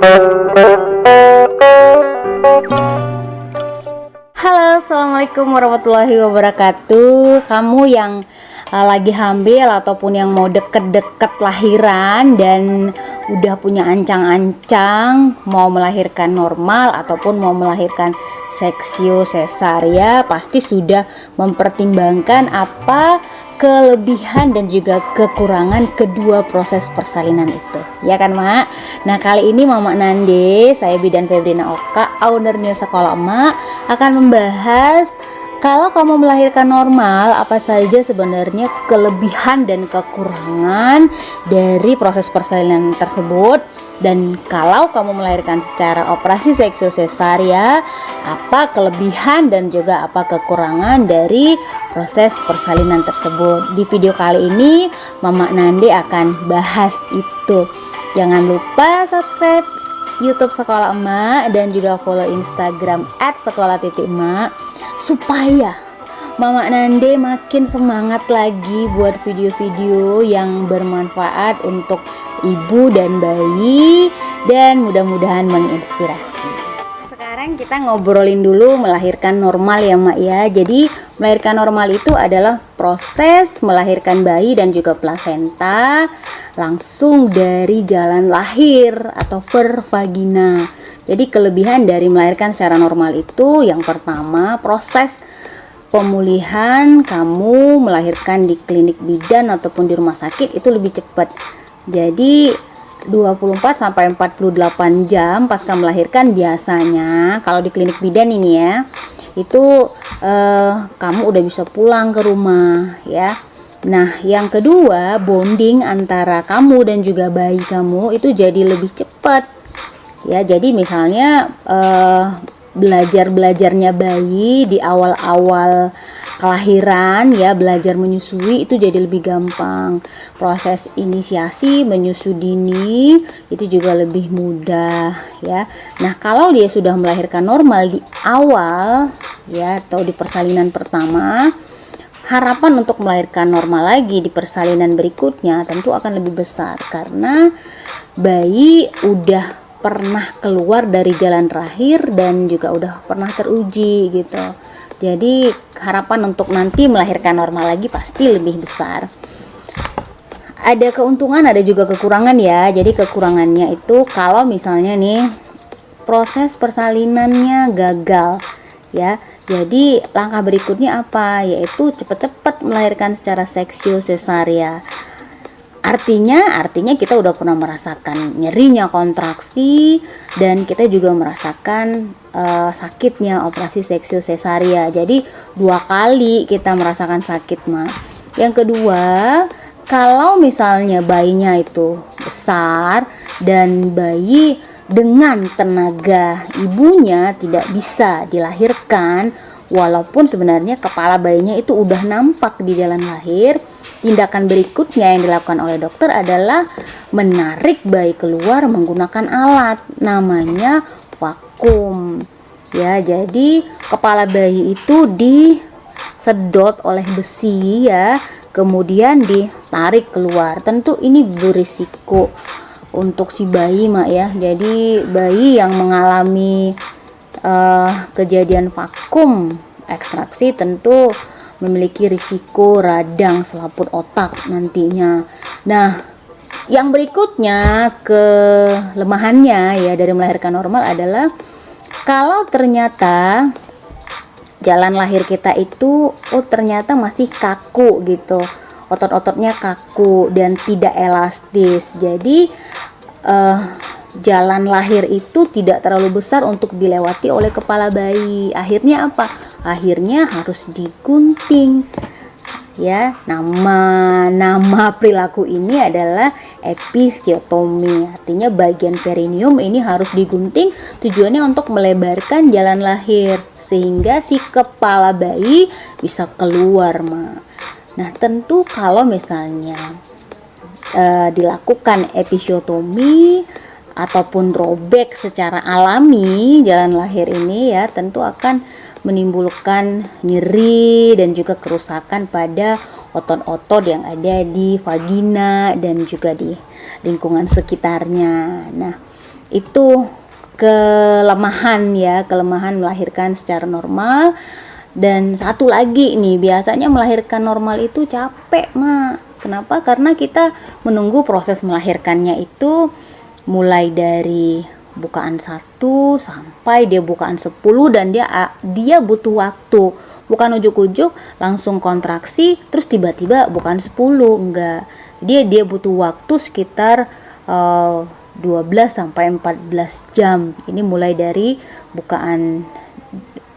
Halo, assalamualaikum warahmatullahi wabarakatuh. Kamu yang lagi hamil ataupun yang mau deket-deket lahiran dan udah punya ancang-ancang mau melahirkan normal ataupun mau melahirkan seksio sesaria, pasti sudah mempertimbangkan apa kelebihan dan juga kekurangan kedua proses persalinan itu, ya kan Mak? Nah, kali ini Mama Nande, saya Bidan Febrina Oka, ownernya Sekolah Emak, akan membahas kalau kamu melahirkan normal, apa saja sebenarnya kelebihan dan kekurangan dari proses persalinan tersebut. Dan kalau kamu melahirkan secara operasi seksio sesaria, apa kelebihan dan juga apa kekurangan dari proses persalinan tersebut. Di video kali ini Mama Nande akan bahas itu. Jangan lupa subscribe YouTube Sekolah Emak dan juga follow Instagram @sekolah_emak supaya Mama Nande makin semangat lagi buat video-video yang bermanfaat untuk ibu dan bayi dan mudah-mudahan menginspirasi. Sekarang kita ngobrolin dulu melahirkan normal ya Mak ya. Jadi melahirkan normal itu adalah proses melahirkan bayi dan juga plasenta langsung dari jalan lahir atau per vagina. Jadi kelebihan dari melahirkan secara normal itu yang pertama, proses pemulihan kamu melahirkan di klinik bidan ataupun di rumah sakit itu lebih cepat. Jadi 24 sampai 48 jam pasca melahirkan biasanya kalau di klinik bidan ini ya, itu kamu udah bisa pulang ke rumah ya. Nah, yang kedua, bonding antara kamu dan juga bayi kamu itu jadi lebih cepat. Ya, jadi misalnya belajarnya bayi di awal-awal kelahiran ya, belajar menyusui itu jadi lebih gampang. Proses inisiasi menyusui dini itu juga lebih mudah ya. Nah, kalau dia sudah melahirkan normal di awal ya atau di persalinan pertama, harapan untuk melahirkan normal lagi di persalinan berikutnya tentu akan lebih besar karena bayi udah pernah keluar dari jalan lahir dan juga udah pernah teruji gitu. Jadi harapan untuk nanti melahirkan normal lagi pasti lebih besar. Ada keuntungan, ada juga kekurangan ya. Jadi kekurangannya itu kalau misalnya nih proses persalinannya gagal ya. Jadi langkah berikutnya apa? Yaitu cepat-cepat melahirkan secara seksio sesaria. Artinya kita udah pernah merasakan nyerinya kontraksi dan kita juga merasakan sakitnya operasi seksio sesaria. Jadi 2 kali kita merasakan sakit Mak. Yang kedua, kalau misalnya bayinya itu besar dan bayi dengan tenaga ibunya tidak bisa dilahirkan, walaupun sebenarnya kepala bayinya itu udah nampak di jalan lahir, tindakan berikutnya yang dilakukan oleh dokter adalah menarik bayi keluar menggunakan alat namanya vakum. Ya, jadi kepala bayi itu disedot oleh besi ya, kemudian ditarik keluar. Tentu ini berisiko untuk si bayi Mak ya. Jadi bayi yang mengalami kejadian vakum ekstraksi tentu memiliki risiko radang selaput otak nantinya. Nah, yang berikutnya kelemahannya ya dari melahirkan normal adalah kalau ternyata jalan lahir kita itu ternyata masih kaku gitu, otot-ototnya kaku dan tidak elastis. Jadi jalan lahir itu tidak terlalu besar untuk dilewati oleh kepala bayi. Akhirnya apa? Akhirnya harus digunting. Ya, nama perilaku ini adalah episiotomi. Artinya bagian perineum ini harus digunting, tujuannya untuk melebarkan jalan lahir sehingga si kepala bayi bisa keluar, Ma. Nah, tentu kalau misalnya dilakukan episiotomi ataupun robek secara alami jalan lahir ini ya, tentu akan menimbulkan nyeri dan juga kerusakan pada otot-otot yang ada di vagina dan juga di lingkungan sekitarnya. Nah, Itu kelemahan melahirkan secara normal. Dan satu lagi nih, biasanya melahirkan normal itu capek, Mak. Kenapa? Karena kita menunggu proses melahirkannya itu mulai dari bukaan 1 sampai dia bukaan 10, dan dia butuh waktu. Bukan ujuk-ujuk langsung kontraksi terus tiba-tiba bukaan 10, enggak. Dia butuh waktu sekitar 12 sampai 14 jam. Ini mulai dari bukaan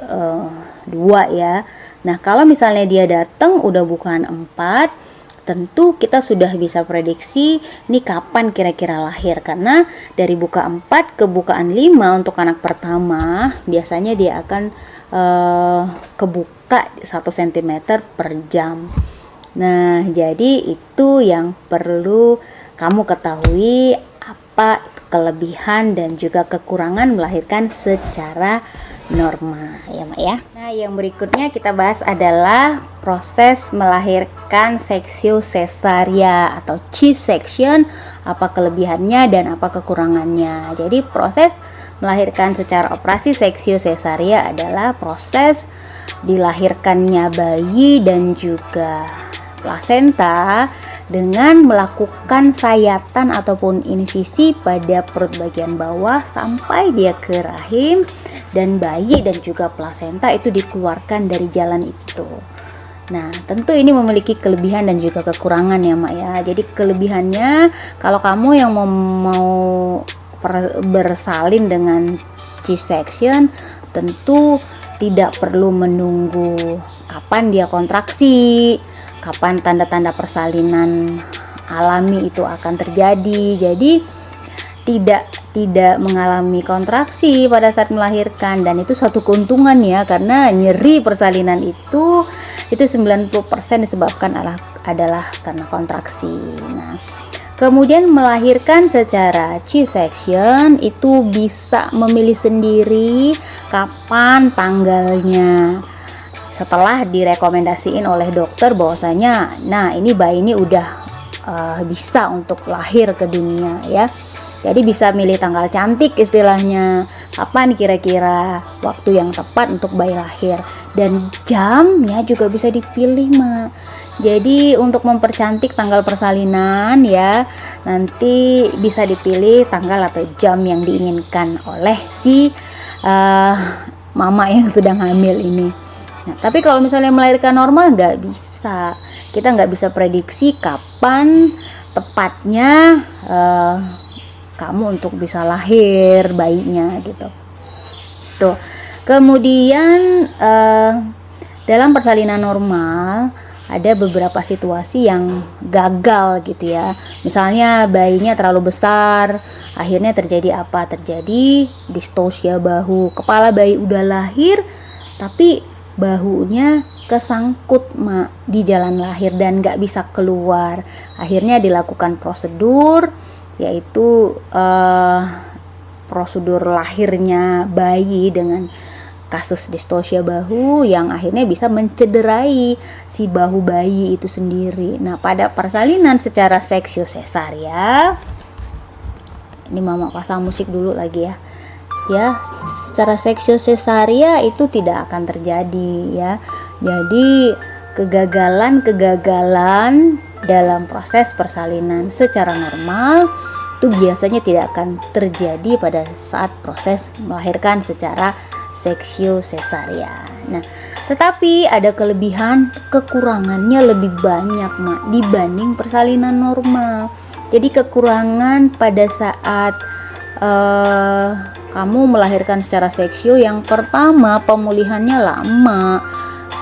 2 ya. Nah, kalau misalnya dia datang udah bukaan 4, tentu kita sudah bisa prediksi nih kapan kira-kira lahir, karena dari buka 4 ke bukaan 5 untuk anak pertama biasanya dia akan kebuka 1 cm per jam. Nah, jadi itu yang perlu kamu ketahui, apa kelebihan dan juga kekurangan melahirkan secara normal ya, Mak ya. Nah, yang berikutnya kita bahas adalah proses melahirkan seksio cesaria atau C-section, apa kelebihannya dan apa kekurangannya. Jadi proses melahirkan secara operasi seksio cesaria adalah proses dilahirkannya bayi dan juga plasenta dengan melakukan sayatan ataupun insisi pada perut bagian bawah sampai dia ke rahim, dan bayi dan juga plasenta itu dikeluarkan dari jalan itu. Nah, tentu ini memiliki kelebihan dan juga kekurangan ya, Mak ya. Jadi kelebihannya, kalau kamu yang mau bersalin dengan C-section, tentu tidak perlu menunggu kapan dia kontraksi, kapan tanda-tanda persalinan alami itu akan terjadi. Jadi tidak mengalami kontraksi pada saat melahirkan, dan itu suatu keuntungan ya, karena nyeri persalinan itu 90% disebabkan adalah karena kontraksi. Nah, kemudian melahirkan secara C-section itu bisa memilih sendiri kapan tanggalnya, setelah direkomendasiin oleh dokter bahwasanya nah ini bayi ini udah bisa untuk lahir ke dunia ya. Jadi bisa milih tanggal cantik istilahnya, kapan kira-kira waktu yang tepat untuk bayi lahir, dan jamnya juga bisa dipilih, Mak. Jadi untuk mempercantik tanggal persalinan ya, nanti bisa dipilih tanggal atau jam yang diinginkan oleh si mama yang sedang hamil ini. Nah, tapi kalau misalnya melahirkan normal nggak bisa, kita nggak bisa prediksi kapan tepatnya kamu untuk bisa lahir bayinya gitu. Tuh. Kemudian dalam persalinan normal ada beberapa situasi yang gagal gitu ya. Misalnya bayinya terlalu besar, akhirnya terjadi apa? Terjadi distosia bahu. Kepala bayi udah lahir tapi bahunya kesangkut, Mak, di jalan lahir dan gak bisa keluar. Akhirnya dilakukan prosedur, yaitu prosedur lahirnya bayi dengan kasus distosia bahu yang akhirnya bisa mencederai si bahu bayi itu sendiri. Nah, pada persalinan secara seksio cesaria, ini Mama pasang musik dulu lagi ya. Ya, secara seksio cesaria itu tidak akan terjadi ya. Jadi kegagalan dalam proses persalinan secara normal itu biasanya tidak akan terjadi pada saat proses melahirkan secara seksio cesaria. Nah, tetapi ada kelebihan, kekurangannya lebih banyak, Mak, dibanding persalinan normal. Jadi kekurangan pada saat kamu melahirkan secara seksio, yang pertama pemulihannya lama.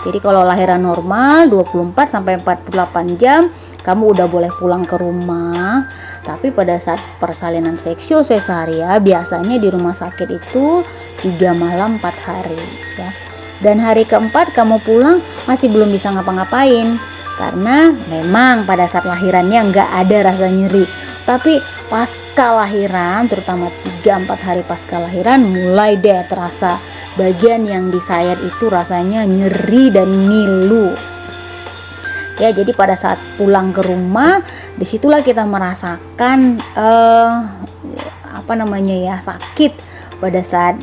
Jadi kalau lahiran normal 24 sampai 48 jam kamu udah boleh pulang ke rumah. Tapi pada saat persalinan seksio cesaria biasanya di rumah sakit itu 3 malam 4 hari ya. Dan hari keempat kamu pulang masih belum bisa ngapa-ngapain, karena memang pada saat lahirannya nggak ada rasa nyeri. Tapi pasca lahiran, terutama 3-4 hari pasca lahiran, mulai deh terasa bagian yang disayat itu rasanya nyeri dan ngilu. Ya, jadi pada saat pulang ke rumah, disitulah kita merasakan sakit pada saat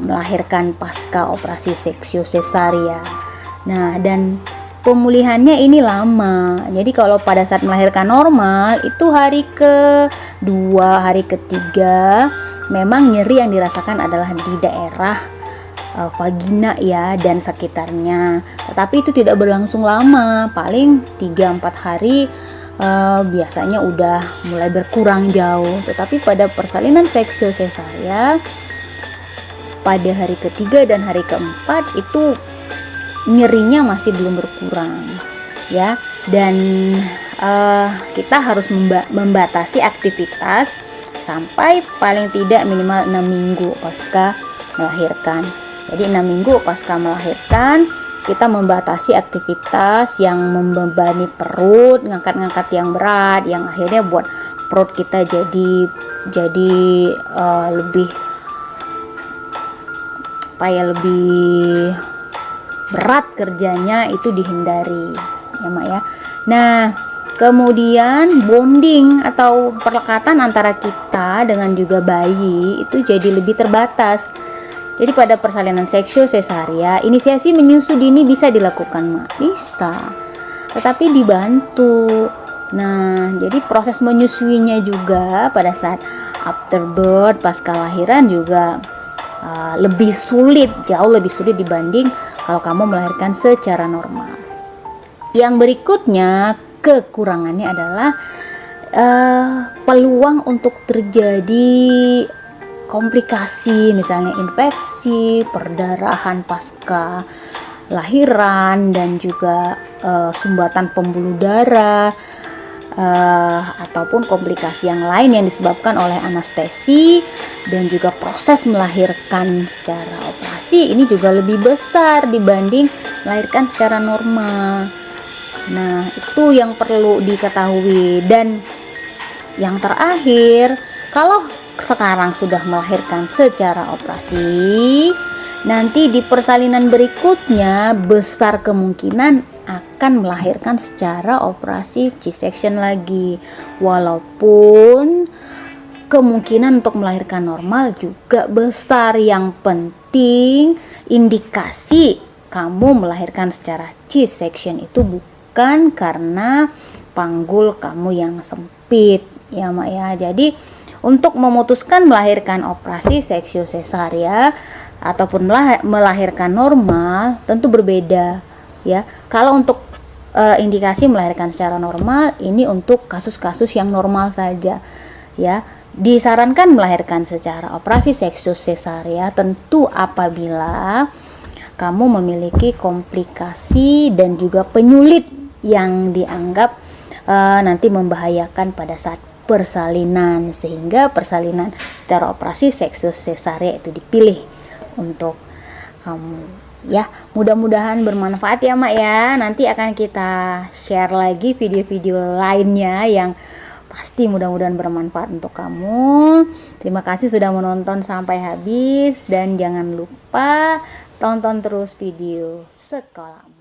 melahirkan pasca operasi seksio sesaria. Nah, dan pemulihannya ini lama. Jadi kalau pada saat melahirkan normal itu hari kedua, hari ketiga memang nyeri yang dirasakan adalah di daerah vagina ya dan sekitarnya. Tetapi itu tidak berlangsung lama, paling 3-4 hari biasanya udah mulai berkurang jauh. Tetapi pada persalinan seksio sesaria pada hari ketiga dan hari keempat itu nyerinya masih belum berkurang ya, dan kita harus membatasi aktivitas sampai paling tidak minimal 6 minggu pasca melahirkan. Jadi 6 minggu pasca melahirkan kita membatasi aktivitas yang membebani perut, ngangkat-ngangkat yang berat, yang akhirnya buat perut kita jadi lebih berat kerjanya, itu dihindari ya Mak ya. Nah, kemudian bonding atau perlekatan antara kita dengan juga bayi itu jadi lebih terbatas. Jadi pada persalinan seksio sesaria, inisiasi menyusu dini bisa dilakukan Mak, bisa, tetapi dibantu. Nah, jadi proses menyusuinya juga pada saat afterbirth pasca lahiran juga jauh lebih sulit dibanding kalau kamu melahirkan secara normal. Yang berikutnya, kekurangannya adalah peluang untuk terjadi komplikasi, misalnya infeksi, perdarahan pasca lahiran, dan juga sumbatan pembuluh darah, ataupun komplikasi yang lain yang disebabkan oleh anestesi dan juga proses melahirkan secara operasi ini juga lebih besar dibanding melahirkan secara normal. Nah, itu yang perlu diketahui. Dan yang terakhir, kalau sekarang sudah melahirkan secara operasi, nanti di persalinan berikutnya besar kemungkinan akan melahirkan secara operasi C-section lagi, walaupun kemungkinan untuk melahirkan normal juga besar. Yang penting indikasi kamu melahirkan secara C-section itu bukan karena panggul kamu yang sempit ya Mak ya. Jadi untuk memutuskan melahirkan operasi seksio sesaria ataupun melahirkan normal tentu berbeda ya. Kalau untuk indikasi melahirkan secara normal, ini untuk kasus-kasus yang normal saja ya. Disarankan melahirkan secara operasi seksio sesaria tentu apabila kamu memiliki komplikasi dan juga penyulit yang dianggap nanti membahayakan pada saat persalinan, sehingga persalinan secara operasi seksio sesaria itu dipilih untuk kamu ya. Mudah-mudahan bermanfaat ya Mak ya. Nanti akan kita share lagi video-video lainnya yang pasti mudah-mudahan bermanfaat untuk kamu. Terima kasih sudah menonton sampai habis, dan jangan lupa tonton terus video sekolah.